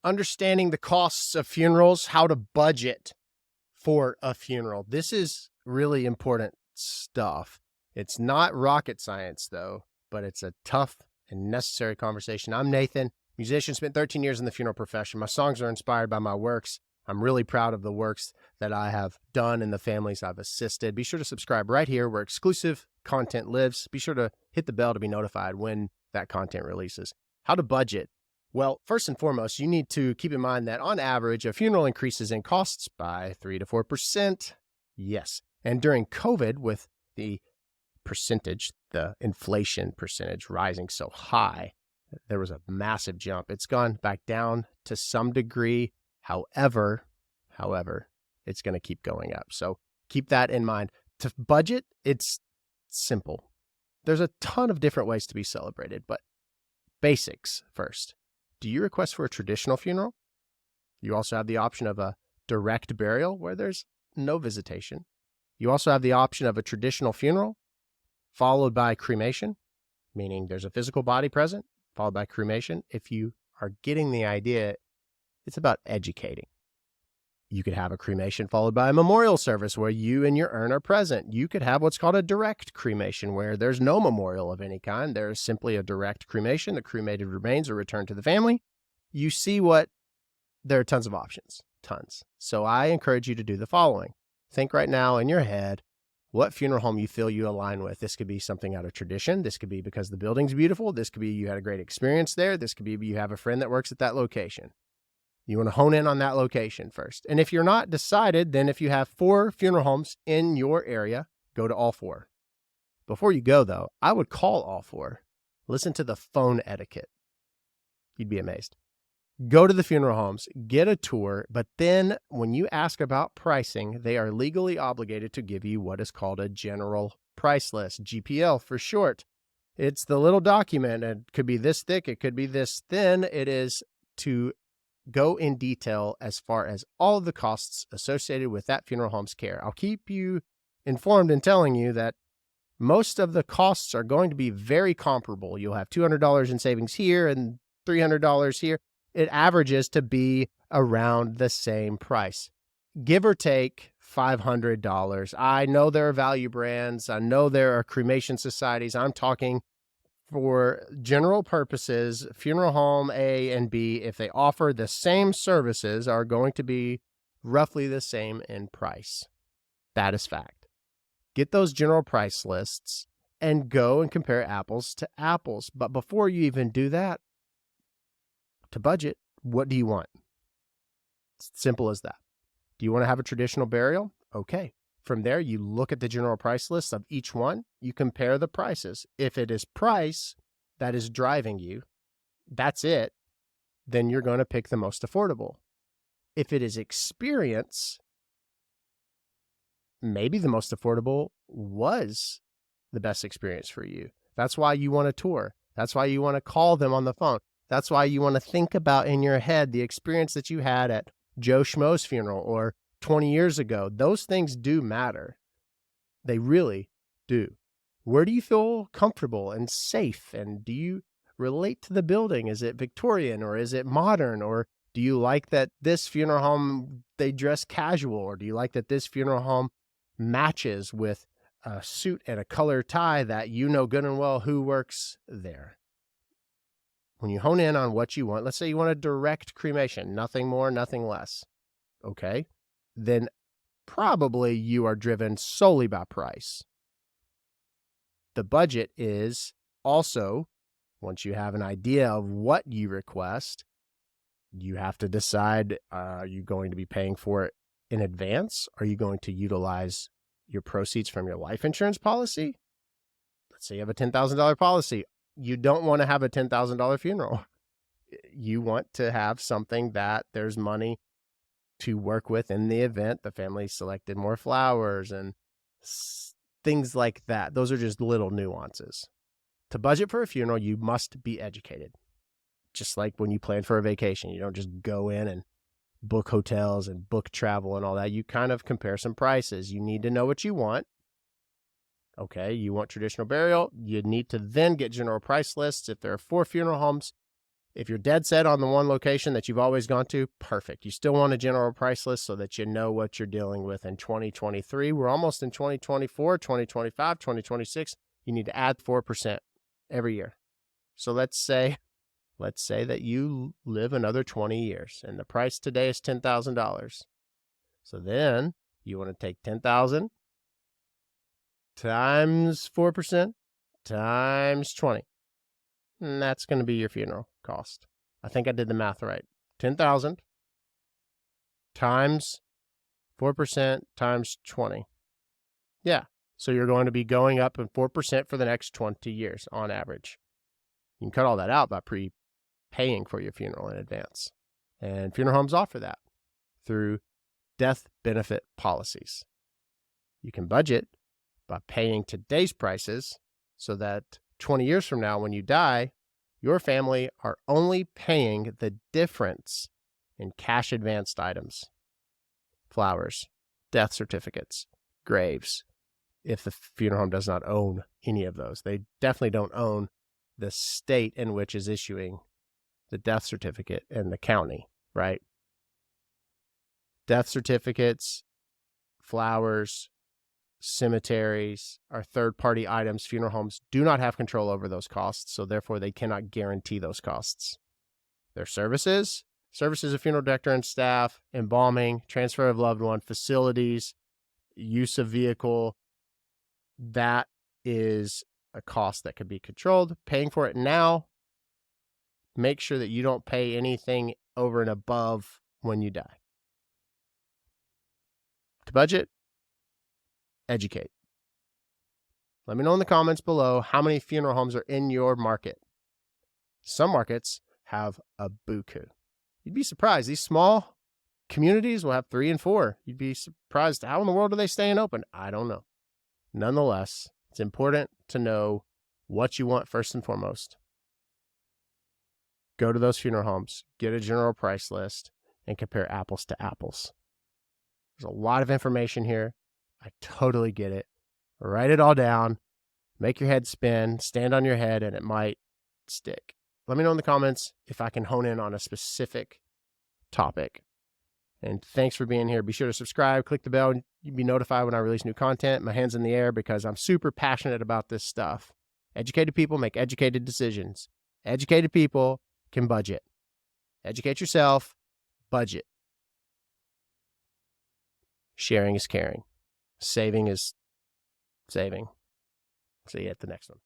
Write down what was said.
understanding the costs of funerals, how to budget for a funeral. This is really important stuff. It's not rocket science, though, but it's a tough and necessary conversation. I'm Nathan, musician, spent 13 years in the funeral profession. My songs are inspired by my works. I'm really proud of the works that I have done and the families I've assisted. Be sure to subscribe right here where exclusive content lives. Be sure to hit the bell to be notified when that content releases. How to budget. Well, first and foremost, you need to keep in mind that on average, a funeral increases in costs by 3 to 4%. Yes. And during COVID, with the inflation percentage rising so high, there was a massive jump. It's gone back down to some degree. However, it's going to keep going up. So keep that in mind. To budget, it's simple. There's a ton of different ways to be celebrated, but basics first. Do you request for a traditional funeral? You also have the option of a direct burial where there's no visitation. You also have the option of a traditional funeral followed by cremation, meaning there's a physical body present, followed by cremation. If you are getting the idea, it's about educating. You could have a cremation followed by a memorial service where you and your urn are present. You could have what's called a direct cremation where there's no memorial of any kind. There's simply a direct cremation. The cremated remains are returned to the family. You see there are tons of options, tons. So I encourage you to do the following. Think right now in your head what funeral home you feel you align with. This could be something out of tradition. This could be because the building's beautiful. This could be you had a great experience there. This could be you have a friend that works at that location. You want to hone in on that location first. And if you're not decided, then if you have 4 funeral homes in your area, go to all 4. Before you go, though, I would call all 4. Listen to the phone etiquette. You'd be amazed. Go to the funeral homes, get a tour, but then when you ask about pricing, they are legally obligated to give you what is called a general price list, GPL for short. It's the little document. It could be this thick. It could be this thin. It is to go in detail as far as all of the costs associated with that funeral home's care. I'll keep you informed in telling you that most of the costs are going to be very comparable. You'll have $200 in savings here and $300 here. It averages to be around the same price, give or take $500. I know there are value brands. I know there are cremation societies. I'm talking for general purposes, funeral home A and B, if they offer the same services, are going to be roughly the same in price. That is fact. Get those general price lists and go and compare apples to apples. But before you even do that, to budget, what do you want? It's simple as that. Do you want to have a traditional burial? Okay. From there, you look at the general price list of each one. You compare the prices. If it is price that is driving you, that's it, then you're going to pick the most affordable. If it is experience, maybe the most affordable was the best experience for you. That's why you want a tour. That's why you want to call them on the phone. That's why you want to think about in your head the experience that you had at Joe Schmo's funeral or 20 years ago. Those things do matter. They really do. Where do you feel comfortable and safe? And do you relate to the building? Is it Victorian or is it modern? Or do you like that this funeral home, they dress casual? Or do you like that this funeral home matches with a suit and a color tie that you know good and well who works there? When you hone in on what you want, let's say you want a direct cremation, nothing more, nothing less. Okay. Then probably you are driven solely by price. The budget is also, once you have an idea of what you request, you have to decide, are you going to be paying for it in advance? Are you going to utilize your proceeds from your life insurance policy? Let's say you have a $10,000 policy. You don't want to have a $10,000 funeral. You want to have something that there's money to work with in the event. The family selected more flowers and things like that. Those are just little nuances. To budget for a funeral, you must be educated. Just like when you plan for a vacation, you don't just go in and book hotels and book travel and all that. You kind of compare some prices. You need to know what you want. Okay, you want traditional burial. You need to then get general price lists. If there are 4 funeral homes If you're dead set on the one location that you've always gone to, perfect. You still want a general price list so that you know what you're dealing with in 2023. We're almost in 2024, 2025, 2026. You need to add 4% every year. So let's say that you live another 20 years and the price today is $10,000. So then you want to take 10,000 times 4% times 20. And that's going to be your funeral cost. I think I did the math right. 10,000 times 4% times 20. Yeah. So you're going to be going up in 4% for the next 20 years on average. You can cut all that out by prepaying for your funeral in advance. And funeral homes offer that through death benefit policies. You can budget by paying today's prices so that 20 years from now, when you die, your family are only paying the difference in cash advanced items, flowers, death certificates, graves, if the funeral home does not own any of those. They definitely don't own the state in which is issuing the death certificate and the county, right? Death certificates, flowers, cemeteries are third-party items. Funeral homes do not have control over those costs, so therefore they cannot guarantee those costs. Their services of funeral director and staff, embalming, transfer of loved one, facilities, use of vehicle, that is a cost that could be controlled. Paying for it now, make sure that you don't pay anything over and above when you die. To budget, educate. Let me know in the comments below how many funeral homes are in your market. Some markets have a buku. You'd be surprised. These small communities will have 3 and 4. You'd be surprised. How in the world are they staying open? I don't know. Nonetheless, it's important to know what you want first and foremost. Go to those funeral homes, get a general price list, and compare apples to apples. There's a lot of information here. I totally get it. Write it all down, make your head spin, stand on your head, and it might stick. Let me know in the comments if I can hone in on a specific topic. And thanks for being here. Be sure to subscribe, click the bell, and you'll be notified when I release new content. My hand's in the air because I'm super passionate about this stuff. Educated people make educated decisions. Educated people can budget. Educate yourself, budget. Sharing is caring. Saving is saving. See you at the next one.